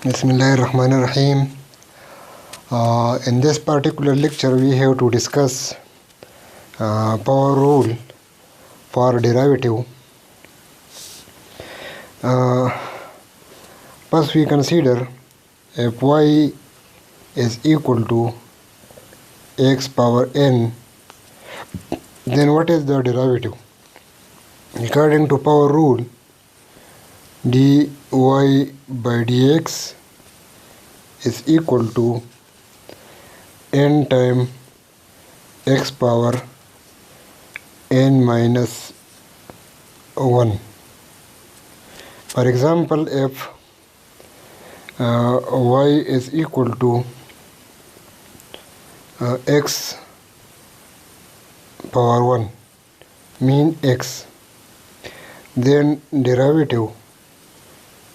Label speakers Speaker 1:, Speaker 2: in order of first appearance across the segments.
Speaker 1: Bismillahirrahmanirrahim. In this particular lecture, we have to discuss power rule for derivative. First, we consider if y is equal to x power n, then what is the derivative? According to power rule, dy by dx is equal to n times x power n minus 1. For example, if y is equal to x power 1 mean x, then derivative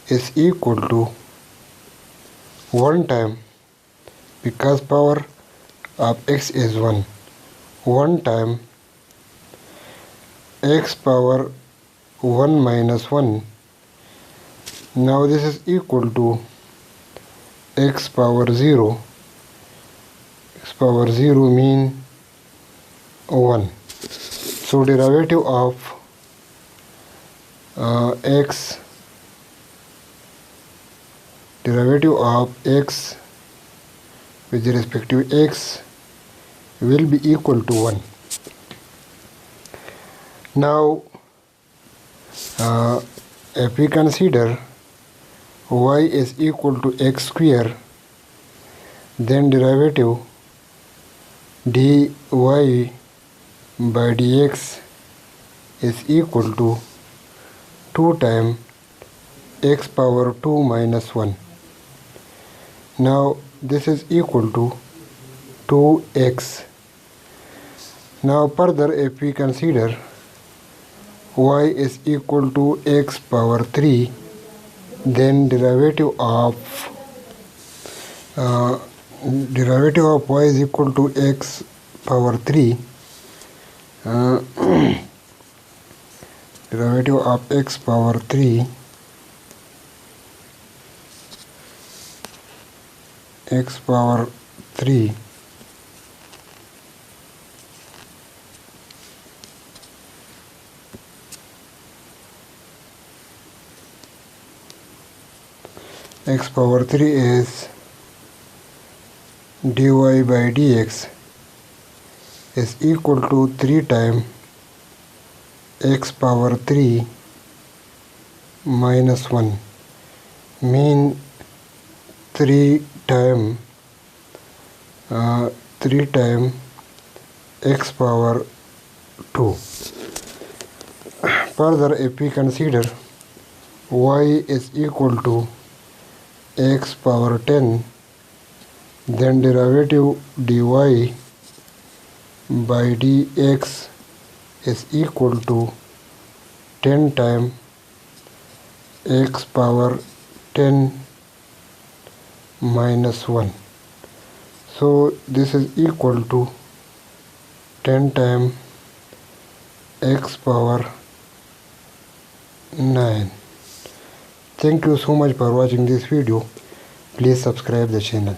Speaker 1: is equal to 1 time, because power of x is 1 time x power 1 minus 1. Now this is equal to x power 0. X power 0 mean 1. So derivative of x with respect to x will be equal to 1. Now if we consider y is equal to x square, then derivative dy by dx is equal to 2 times x power 2 minus 1. Now this is equal to 2x. Now further, if we consider y is equal to x power 3, then derivative of y is equal to x power 3. Derivative of x power 3 x power 3 x power 3 is dy by dx is equal to 3 times x power 3 minus 1 mean 3 times x power 2. Further, if we consider y is equal to x power 10, then derivative dy by dx is equal to 10 times x power 10 minus 1. So this is equal to 10 times x power 9. Thank you so much for watching this video. Please subscribe the channel.